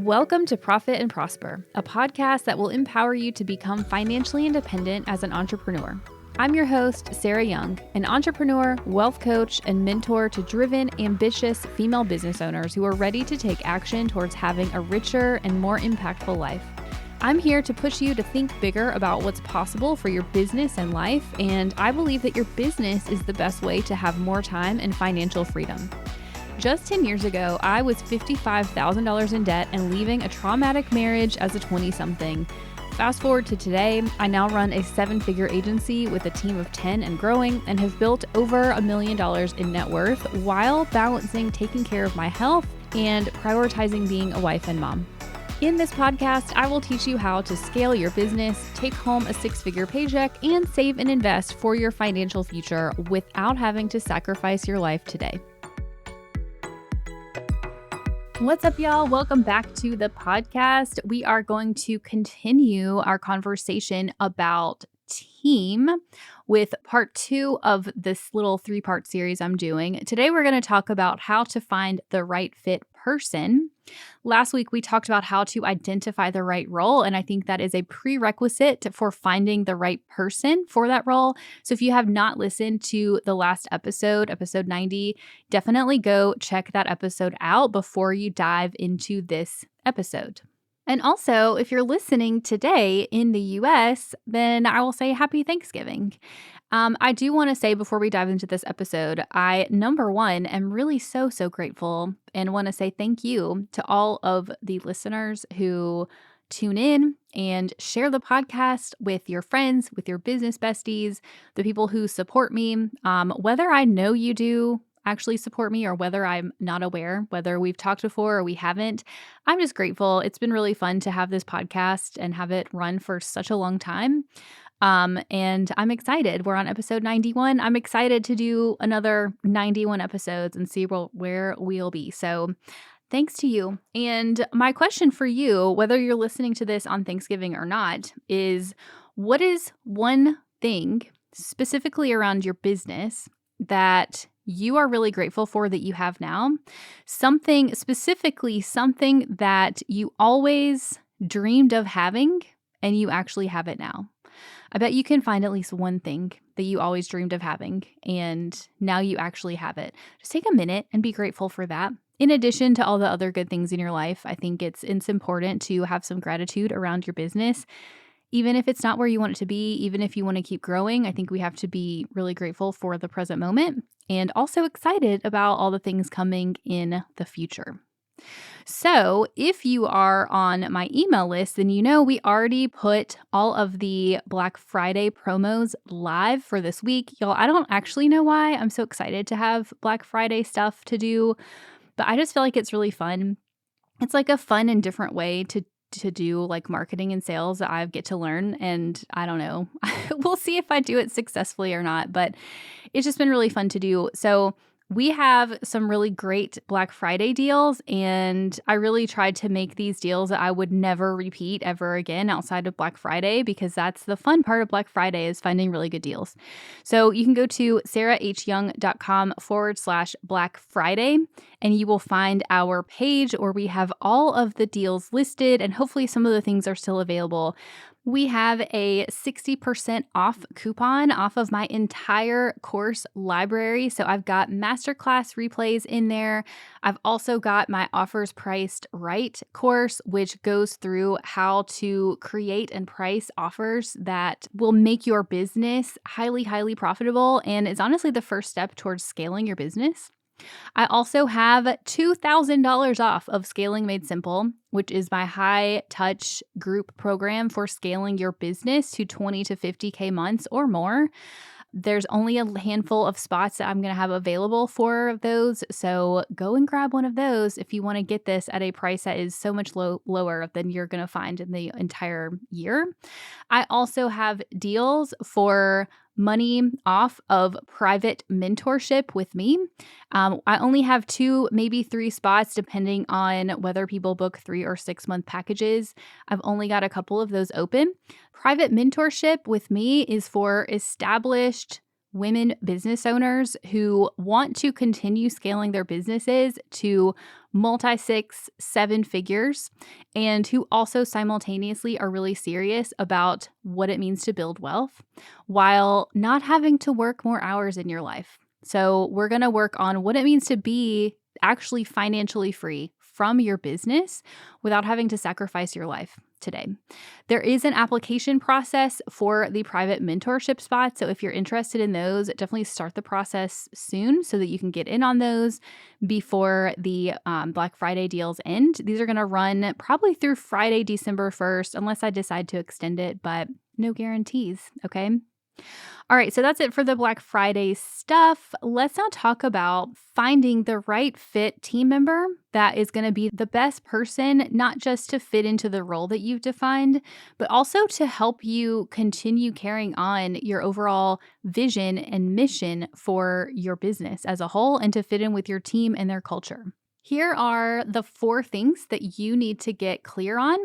Welcome to Profit and Prosper, a podcast that will empower you to become financially independent as an entrepreneur. I'm your host, Sarah Young, an entrepreneur, wealth coach, and mentor to driven, ambitious female business owners who are ready to take action towards having a richer and more impactful life. I'm here to push you to think bigger about what's possible for your business and life, and I believe that your business is the best way to have more time and financial freedom. Just 10 years ago, I was $55,000 in debt and leaving a traumatic marriage as a 20-something. Fast forward to today, I now run a 7-figure agency with a team of 10 and growing and have built over $1 million in net worth while balancing taking care of my health and prioritizing being a wife and mom. In this podcast, I will teach you how to scale your business, take home a 6-figure paycheck, and save and invest for your financial future without having to sacrifice your life today. What's up, y'all? Welcome back to the podcast. We are going to continue our conversation about team with part 2 of this little 3-part series I'm doing. Today, we're going to talk about how to find the right fit person. Last week, we talked about how to identify the right role, and I think that is a prerequisite for finding the right person for that role. So if you have not listened to the last episode, episode 90, definitely go check that episode out before you dive into this episode. And also, if you're listening today in the US, then I will say happy Thanksgiving. I do want to say before we dive into this episode, I, number one, am really so grateful and want to say thank you to all of the listeners who tune in and share the podcast with your friends, with your business besties, the people who support me, whether I know you do actually support me or whether I'm not aware, whether we've talked before or we haven't. I'm just grateful. It's been really fun to have this podcast and have it run for such a long time. And I'm excited. We're on episode 91. I'm excited to do another 91 episodes and see where we'll be. So thanks to you. And my question for you, whether you're listening to this on Thanksgiving or not, is what is one thing specifically around your business that you are really grateful for that you have now? Something that you always dreamed of having and you actually have it now. I bet you can find at least one thing that you always dreamed of having and now you actually have it. Just take a minute and be grateful for that. In addition to all the other good things in your life, I think it's important to have some gratitude around your business. Even if it's not where you want it to be, even if you want to keep growing, I think we have to be really grateful for the present moment and also excited about all the things coming in the future. So if you are on my email list, then you know we already put all of the Black Friday promos live for this week. Y'all, I don't actually know why I'm so excited to have Black Friday stuff to do, but I just feel like it's really fun. It's like a fun and different way to do like marketing and sales that I get to learn. And I don't know, we'll see if I do it successfully or not, but it's just been really fun to do. So we have some really great Black Friday deals, and I really tried to make these deals that I would never repeat ever again outside of Black Friday, because that's the fun part of Black Friday is finding really good deals. So you can go to sarahhyoung.com/Black Friday, and you will find our page where we have all of the deals listed, and hopefully some of the things are still available. We have a 60% off coupon off of my entire course library. So I've got masterclass replays in there. I've also got my Offers Priced Right course, which goes through how to create and price offers that will make your business highly profitable. And it's honestly the first step towards scaling your business. I also have $2,000 off of Scaling Made Simple, which is my high touch group program for scaling your business to 20 to 50K months or more. There's only a handful of spots that I'm going to have available for those. So go and grab one of those if you want to get this at a price that is so much lower than you're going to find in the entire year. I also have deals for money off of private mentorship with me. I only have 2, maybe 3 spots, depending on whether people book 3 or 6 month packages. I've only got a couple of those open. Private mentorship with me is for established women business owners who want to continue scaling their businesses to multi six, seven figures, and who also simultaneously are really serious about what it means to build wealth while not having to work more hours in your life. So, we're going to work on what it means to be actually financially free from your business without having to sacrifice your life today. There is an application process for the private mentorship spots. So if you're interested in those, definitely start the process soon so that you can get in on those before the Black Friday deals end. These are going to run probably through Friday, December 1st, unless I decide to extend it, but no guarantees. Okay. All right, so that's it for the Black Friday stuff. Let's now talk about finding the right fit team member that is going to be the best person, not just to fit into the role that you've defined, but also to help you continue carrying on your overall vision and mission for your business as a whole and to fit in with your team and their culture. Here are the 4 things that you need to get clear on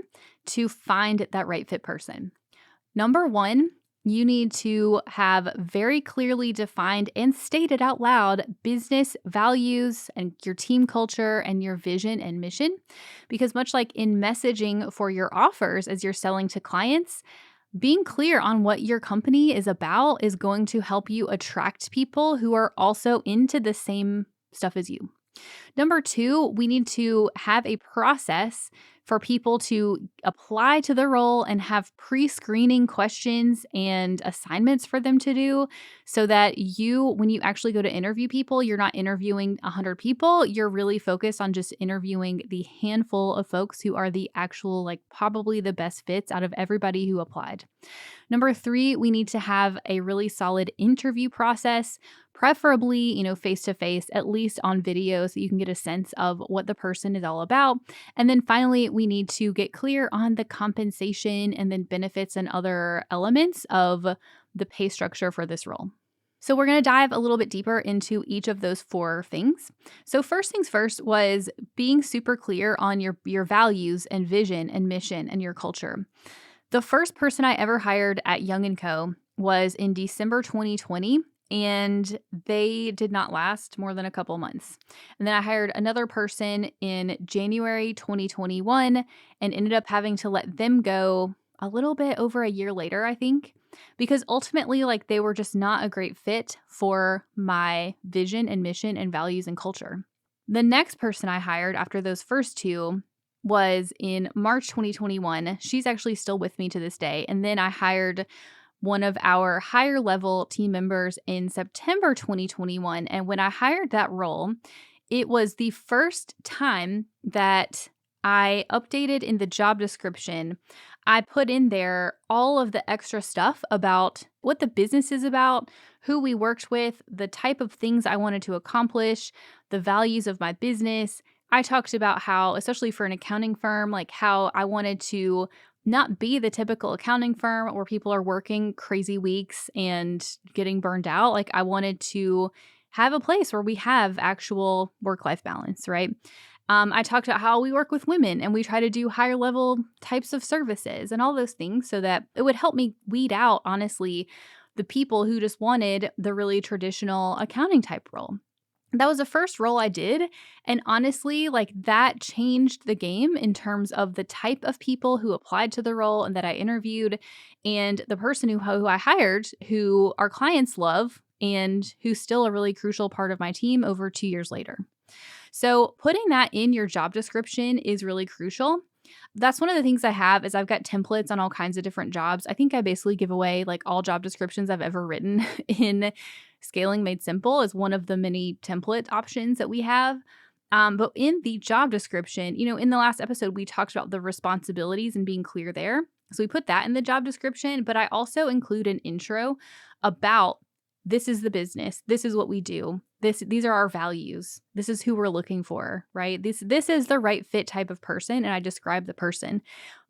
to find that right fit person. Number 1, you need to have very clearly defined and stated out loud business values and your team culture and your vision and mission. Because much like in messaging for your offers as you're selling to clients, being clear on what your company is about is going to help you attract people who are also into the same stuff as you. Number 2, we need to have a process for people to apply to the role and have pre-screening questions and assignments for them to do so that when you actually go to interview people, you're not interviewing 100 people. You're really focused on just interviewing the handful of folks who are the actual, probably the best fits out of everybody who applied. Number 3, we need to have a really solid interview process, preferably, face-to-face, at least on video so you can get a sense of what the person is all about. And then finally, we need to get clear on the compensation and then benefits and other elements of the pay structure for this role. So we're going to dive a little bit deeper into each of those 4 things. So first things first was being super clear on your values and vision and mission and your culture. The first person I ever hired at Young & Co. was in December 2020, and they did not last more than a couple months. And then I hired another person in January 2021 and ended up having to let them go a little bit over a year later, I think, because ultimately, they were just not a great fit for my vision and mission and values and culture. The next person I hired after those first 2 was in March 2021. She's actually still with me to this day. And then I hired one of our higher level team members in September 2021. And when I hired that role, it was the first time that I updated in the job description. I put in there all of the extra stuff about what the business is about, who we worked with, the type of things I wanted to accomplish, the values of my business. I talked about how, especially for an accounting firm, how I wanted to not be the typical accounting firm where people are working crazy weeks and getting burned out. I wanted to have a place where we have actual work-life balance, right? I talked about how we work with women and we try to do higher level types of services and all those things so that it would help me weed out, honestly, the people who just wanted the really traditional accounting type role. That was the first role I did. And honestly, that changed the game in terms of the type of people who applied to the role and that I interviewed, and the person who I hired, who our clients love and who's still a really crucial part of my team over 2 years later. So putting that in your job description is really crucial. That's one of the things I have is I've got templates on all kinds of different jobs. I think I basically give away all job descriptions I've ever written in Scaling Made Simple is one of the many template options that we have. But in the job description, in the last episode, we talked about the responsibilities and being clear there. So we put that in the job description, but I also include an intro about this is the business. This is what we do. These are our values. This is who we're looking for, right? This is the right fit type of person, and I describe the person.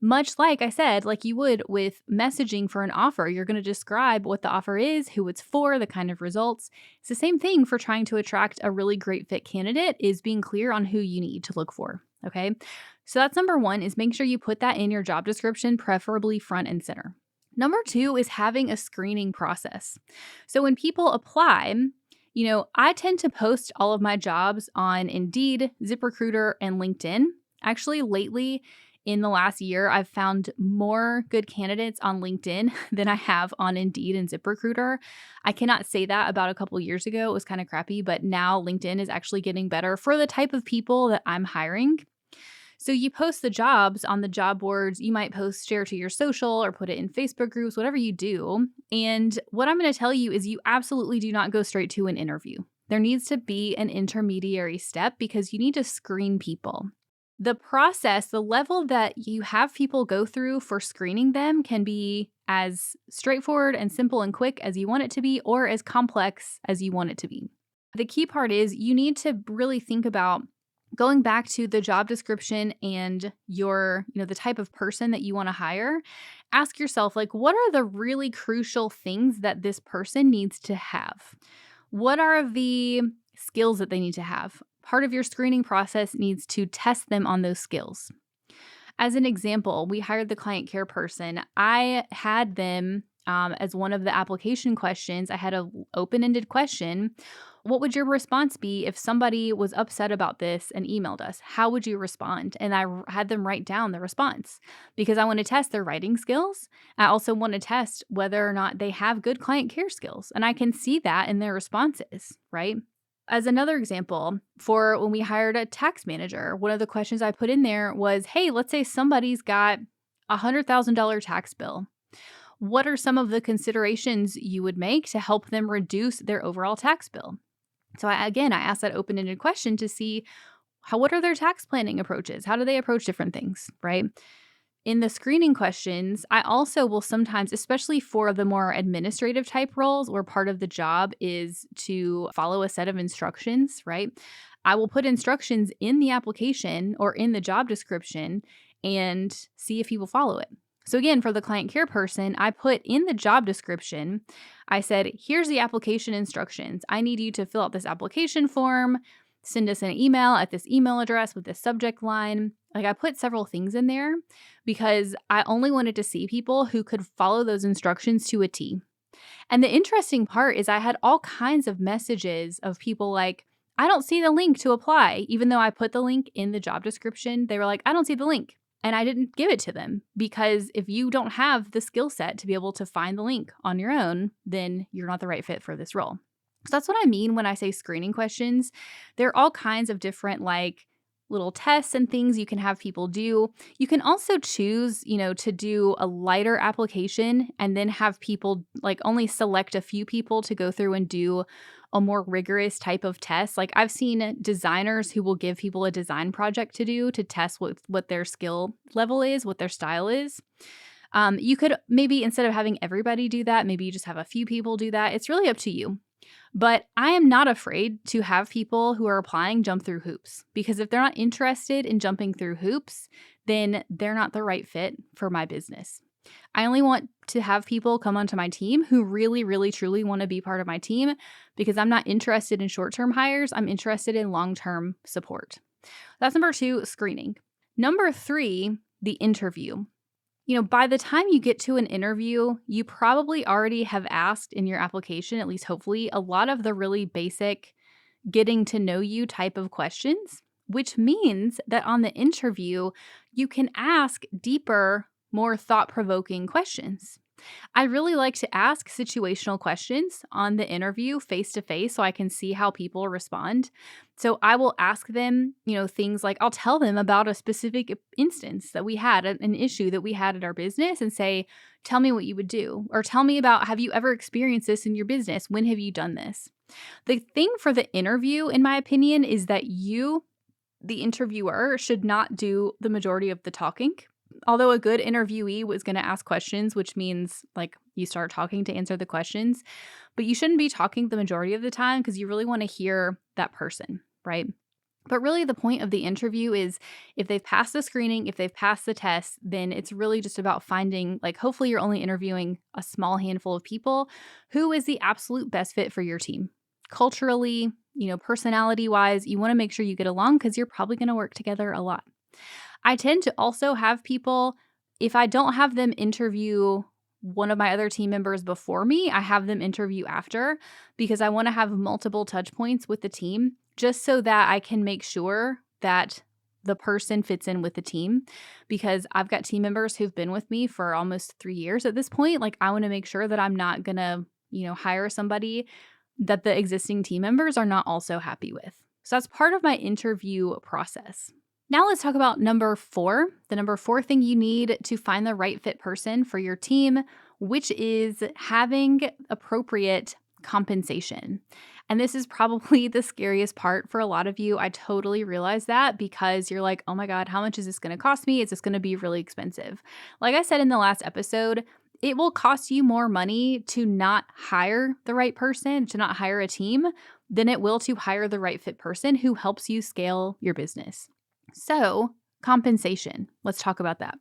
Much like I said, like you would with messaging for an offer, you're going to describe what the offer is, who it's for, the kind of results. It's the same thing for trying to attract a really great fit candidate is being clear on who you need to look for, okay? So that's number one is make sure you put that in your job description, preferably front and center. Number two is having a screening process. So when people apply, I tend to post all of my jobs on Indeed, ZipRecruiter, and LinkedIn. Actually, lately, in the last year, I've found more good candidates on LinkedIn than I have on Indeed and ZipRecruiter. I cannot say that about a couple years ago. It was kind of crappy, but now LinkedIn is actually getting better for the type of people that I'm hiring. So you post the jobs on the job boards. You might share to your social or put it in Facebook groups, whatever you do. And what I'm going to tell you is you absolutely do not go straight to an interview. There needs to be an intermediary step because you need to screen people. The process, the level that you have people go through for screening them can be as straightforward and simple and quick as you want it to be, or as complex as you want it to be. The key part is you need to really think about going back to the job description and your, the type of person that you want to hire. Ask yourself, what are the really crucial things that this person needs to have? What are the skills that they need to have? Part of your screening process needs to test them on those skills. As an example, we hired the client care person. I had them as one of the application questions. I had an open-ended question. What would your response be if somebody was upset about this and emailed us? How would you respond? And I had them write down the response because I want to test their writing skills. I also want to test whether or not they have good client care skills. And I can see that in their responses, right? As another example, for when we hired a tax manager, one of the questions I put in there was, hey, let's say somebody's got a $100,000 tax bill. What are some of the considerations you would make to help them reduce their overall tax bill? So I asked that open-ended question to see what are their tax planning approaches? How do they approach different things, right? In the screening questions, I also will sometimes, especially for the more administrative type roles where part of the job is to follow a set of instructions, right? I will put instructions in the application or in the job description and see if people follow it. So again, for the client care person, I put in the job description, I said, here's the application instructions. I need you to fill out this application form, send us an email at this email address with this subject line. I put several things in there because I only wanted to see people who could follow those instructions to a T. And the interesting part is I had all kinds of messages of people like, I don't see the link to apply. Even though I put the link in the job description, they were like, I don't see the link. And I didn't give it to them because if you don't have the skill set to be able to find the link on your own, then you're not the right fit for this role. So that's what I mean when I say screening questions. There are all kinds of different little tests and things you can have people do. You can also choose, to do a lighter application and then have people only select a few people to go through and do a more rigorous type of test. I've seen designers who will give people a design project to do to test what their skill level is, what their style is. You could maybe, instead of having everybody do that, maybe you just have a few people do that. It's really up to you. But I am not afraid to have people who are applying jump through hoops, because if they're not interested in jumping through hoops, then they're not the right fit for my business. I only want to have people come onto my team who really, really, truly want to be part of my team, because I'm not interested in short-term hires. I'm interested in long-term support. That's number 2, screening. Number 3, the interview. By the time you get to an interview, you probably already have asked in your application, at least hopefully, a lot of the really basic getting to know you type of questions, which means that on the interview, you can ask deeper, more thought-provoking questions. I really like to ask situational questions on the interview face-to-face so I can see how people respond. So I will ask them, things like I'll tell them about a specific instance that we had, an issue that we had at our business, and say, tell me what you would do. Or tell me about, have you ever experienced this in your business? When have you done this? The thing for the interview, in my opinion, is that you, the interviewer, should not do the majority of the talking. Although a good interviewee was going to ask questions, which means you start talking to answer the questions, but you shouldn't be talking the majority of the time because you really want to hear that person, right? But really the point of the interview is if they've passed the screening, if they've passed the test, then it's really just about finding, hopefully you're only interviewing a small handful of people who is the absolute best fit for your team. Culturally, personality-wise, you want to make sure you get along because you're probably going to work together a lot. I tend to also have people, if I don't have them interview one of my other team members before me, I have them interview after because I want to have multiple touch points with the team just so that I can make sure that the person fits in with the team, because I've got team members who've been with me for almost 3 years at this point. Like, I want to make sure that I'm not going to, hire somebody that the existing team members are not also happy with. So that's part of my interview process. Now let's talk about number 4, the number 4 thing you need to find the right fit person for your team, which is having appropriate compensation. And this is probably the scariest part for a lot of you. I totally realize that, because you're like, oh my God, how much is this going to cost me? Is this going to be really expensive? Like I said in the last episode, it will cost you more money to not hire the right person, to not hire a team, than it will to hire the right fit person who helps you scale your business. So, compensation. Let's talk about that.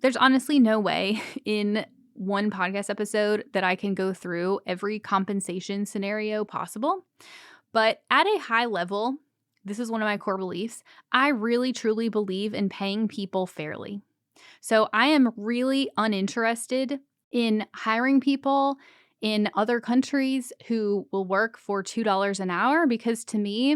There's honestly no way in one podcast episode that I can go through every compensation scenario possible. But at a high level, this is one of my core beliefs. I really, truly believe in paying people fairly. So I am really uninterested in hiring people in other countries who will work for $2 an hour, because to me,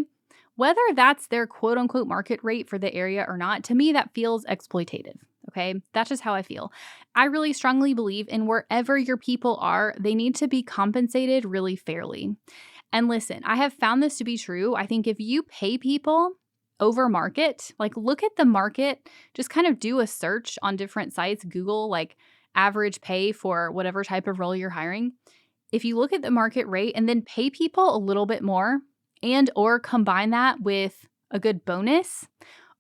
whether that's their quote unquote market rate for the area or not, to me, that feels exploitative. Okay. That's just how I feel. I really strongly believe in wherever your people are, they need to be compensated really fairly. And listen, I have found this to be true. I think if you pay people over market, like look at the market, just kind of do a search on different sites, Google like average pay for whatever type of role you're hiring. If you look at the market rate and then pay people a little bit more, and or combine that with a good bonus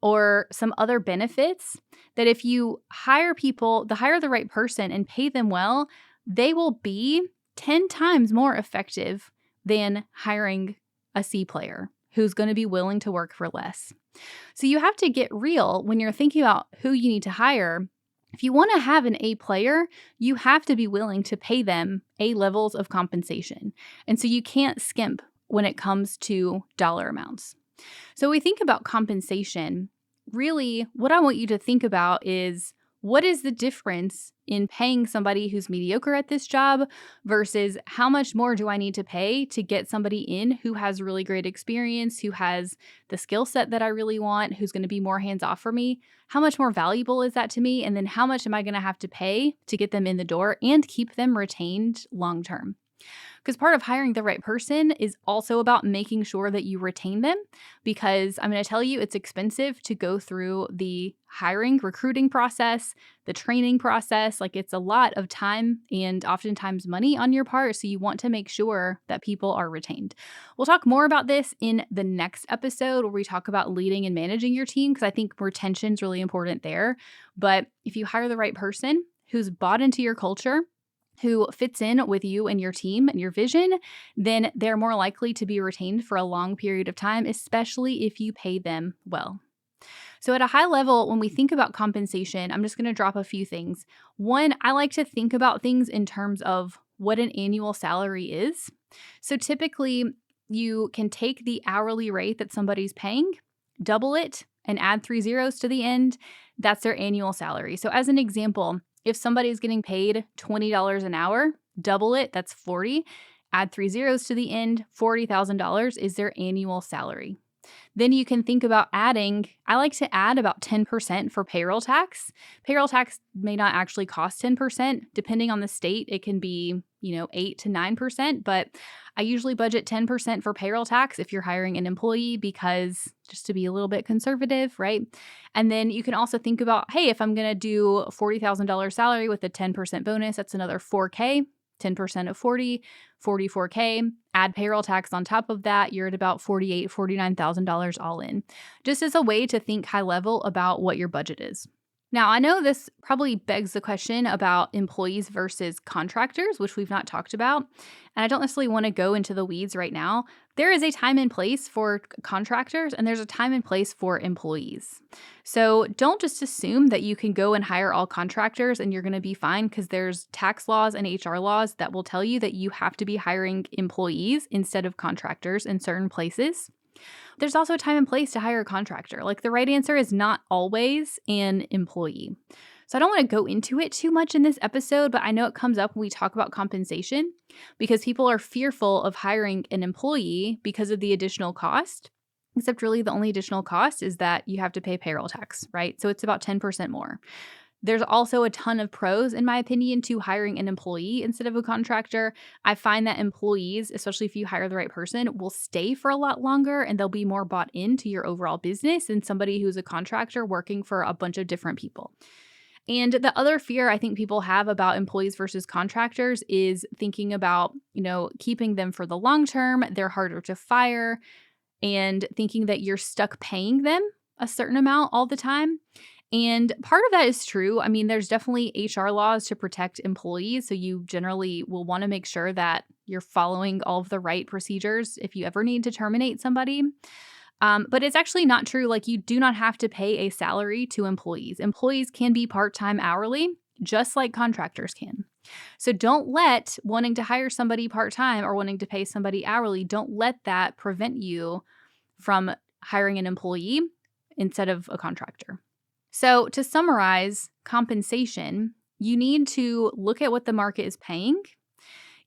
or some other benefits, that if you hire the right person and pay them well, they will be 10 times more effective than hiring a C player who's going to be willing to work for less. So you have to get real when you're thinking about who you need to hire. If you want to have an A player, you have to be willing to pay them A levels of compensation. And so you can't skimp when it comes to dollar amounts. So we think about compensation. Really, what I want you to think about is, what is the difference in paying somebody who's mediocre at this job versus how much more do I need to pay to get somebody in who has really great experience, who has the skill set that I really want, who's going to be more hands-off for me? How much more valuable is that to me? And then how much am I going to have to pay to get them in the door and keep them retained long-term? Because part of hiring the right person is also about making sure that you retain them, because I'm going to tell you, it's expensive to go through the recruiting process, the training process. Like, it's a lot of time and oftentimes money on your part. So you want to make sure that people are retained. We'll talk more about this in the next episode where we talk about leading and managing your team, because I think retention is really important there. But if you hire the right person who's bought into your culture, who fits in with you and your team and your vision, then they're more likely to be retained for a long period of time, especially if you pay them well. So at a high level, when we think about compensation, I'm just going to drop a few things. One, I like to think about things in terms of what an annual salary is. So typically, you can take the hourly rate that somebody's paying, double it, and add 3 zeros to the end. That's their annual salary. So as an example, if somebody's getting paid $20 an hour, double it, that's 40. Add 3 zeros to the end, $40,000 is their annual salary. Then you can think about I like to add about 10% for payroll tax. Payroll tax may not actually cost 10%. Depending on the state, it can be, 8 to 9%, but I usually budget 10% for payroll tax if you're hiring an employee, because just to be a little bit conservative, right? And then you can also think about, hey, if I'm going to do a $40,000 salary with a 10% bonus, that's another $4K. 10% of 40, $44K, add payroll tax on top of that, you're at about $48,000, $49,000 all in. Just as a way to think high level about what your budget is. Now, I know this probably begs the question about employees versus contractors, which we've not talked about. And I don't necessarily want to go into the weeds right now. There is a time and place for contractors, and there's a time and place for employees. So don't just assume that you can go and hire all contractors and you're going to be fine, because there's tax laws and HR laws that will tell you that you have to be hiring employees instead of contractors in certain places. There's also a time and place to hire a contractor. Like, the right answer is not always an employee. So I don't want to go into it too much in this episode, but I know it comes up when we talk about compensation because people are fearful of hiring an employee because of the additional cost. Except really the only additional cost is that you have to pay payroll tax, right? So it's about 10% more. There's also a ton of pros, in my opinion, to hiring an employee instead of a contractor. I find that employees, especially if you hire the right person, will stay for a lot longer and they'll be more bought into your overall business than somebody who's a contractor working for a bunch of different people. And the other fear I think people have about employees versus contractors is thinking about, keeping them for the long term. They're harder to fire and thinking that you're stuck paying them a certain amount all the time. And part of that is true. I mean, there's definitely HR laws to protect employees. So you generally will want to make sure that you're following all of the right procedures if you ever need to terminate somebody. But it's actually not true. Like, you do not have to pay a salary to employees. Employees can be part-time hourly, just like contractors can. So don't let wanting to hire somebody part-time or wanting to pay somebody hourly, don't let that prevent you from hiring an employee instead of a contractor. So to summarize compensation, you need to look at what the market is paying.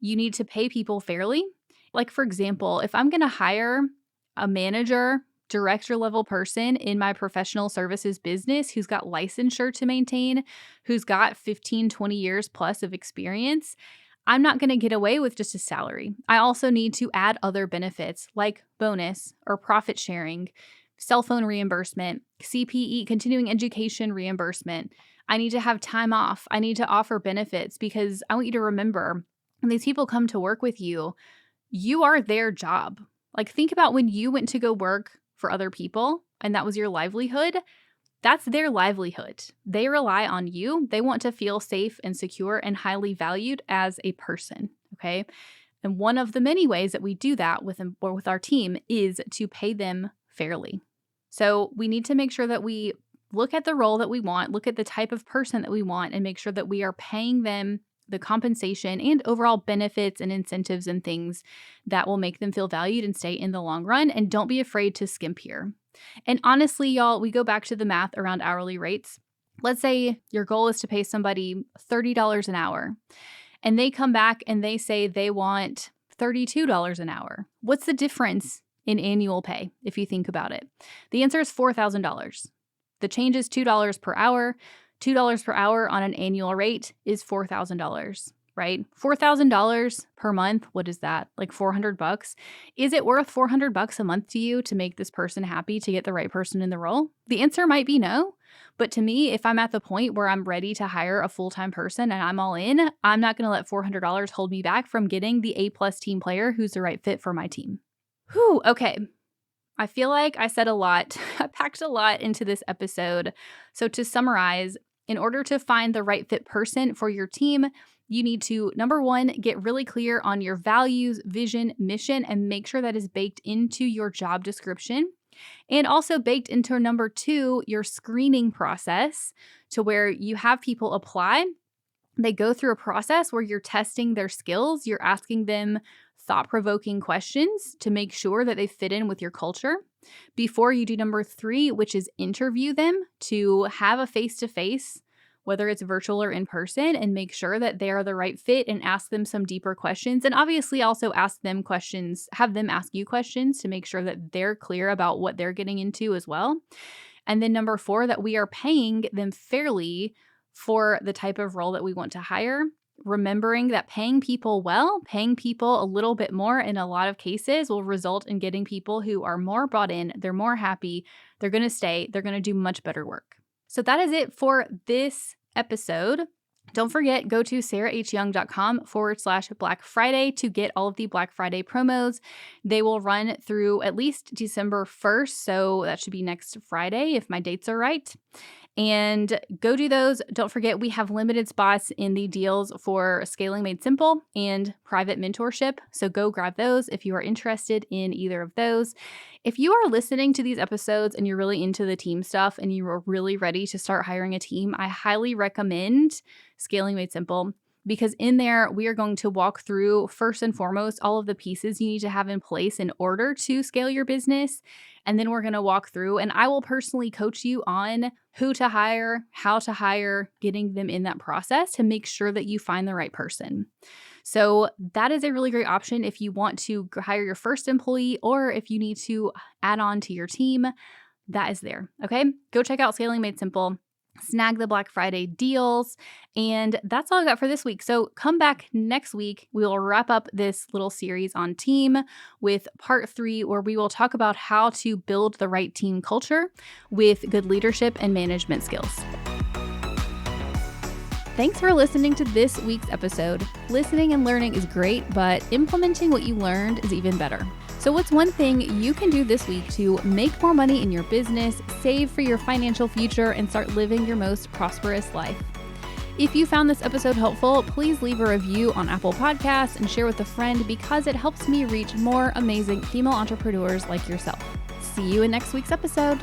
You need to pay people fairly. Like, for example, if I'm going to hire a manager, director level person in my professional services business who's got licensure to maintain, who's got 15, 20 years plus of experience, I'm not going to get away with just a salary. I also need to add other benefits like bonus or profit sharing, cell phone reimbursement, CPE, continuing education reimbursement. I need to have time off. I need to offer benefits because I want you to remember when these people come to work with you, you are their job. Like, think about when you went to go work for other people and that was your livelihood. That's their livelihood. They rely on you. They want to feel safe and secure and highly valued as a person, okay? And one of the many ways that we do that with our team is to pay them fairly. So we need to make sure that we look at the role that we want, look at the type of person that we want, and make sure that we are paying them the compensation and overall benefits and incentives and things that will make them feel valued and stay in the long run. And don't be afraid to skimp here. And honestly, y'all, we go back to the math around hourly rates. Let's say your goal is to pay somebody $30 an hour, and they come back and they say they want $32 an hour. What's the difference in annual pay, if you think about it? The answer is $4,000. The change is $2 per hour. $2 per hour on an annual rate is $4,000, right? $4,000 per month. What is that? Like $400? Is it worth $400 a month to you to make this person happy, to get the right person in the role? The answer might be no. But to me, if I'm at the point where I'm ready to hire a full-time person and I'm all in, I'm not going to let $400 hold me back from getting the A+ team player who's the right fit for my team. Whew, okay. I feel like I said a lot. I packed a lot into this episode. So to summarize, in order to find the right fit person for your team, you need to, number one, get really clear on your values, vision, mission, and make sure that is baked into your job description. And also baked into number two, your screening process, to where you have people apply. They go through a process where you're testing their skills. You're asking them thought-provoking questions to make sure that they fit in with your culture before you do number three, which is interview them, to have a face-to-face, whether it's virtual or in person, and make sure that they are the right fit and ask them some deeper questions. And obviously also ask them questions, have them ask you questions to make sure that they're clear about what they're getting into as well. And then number four, that we are paying them fairly for the type of role that we want to hire. Remembering that paying people well, paying people a little bit more in a lot of cases will result in getting people who are more bought in, they're more happy, they're going to stay, they're going to do much better work. So that is it for this episode. Don't forget, go to sarahhyoung.com/Black Friday to get all of the Black Friday promos. They will run through at least December 1st, so that should be next Friday if my dates are right. And go do those. Don't forget, we have limited spots in the deals for Scaling Made Simple and private mentorship. So go grab those if you are interested in either of those. If you are listening to these episodes and you're really into the team stuff and you are really ready to start hiring a team, I highly recommend Scaling Made Simple. because in there we are going to walk through, first and foremost, all of the pieces you need to have in place in order to scale your business. And then we're going to walk through, and I will personally coach you on who to hire, how to hire, getting them in that process to make sure that you find the right person. So that is a really great option if you want to hire your first employee, or if you need to add on to your team. That is there. Okay. Go check out Scaling Made Simple. Snag the Black Friday deals. And that's all I got for this week. So come back next week. We will wrap up this little series on team with part 3, where we will talk about how to build the right team culture with good leadership and management skills. Thanks for listening to this week's episode. Listening and learning is great, but implementing what you learned is even better. So what's one thing you can do this week to make more money in your business, save for your financial future, and start living your most prosperous life? If you found this episode helpful, please leave a review on Apple Podcasts and share with a friend, because it helps me reach more amazing female entrepreneurs like yourself. See you in next week's episode.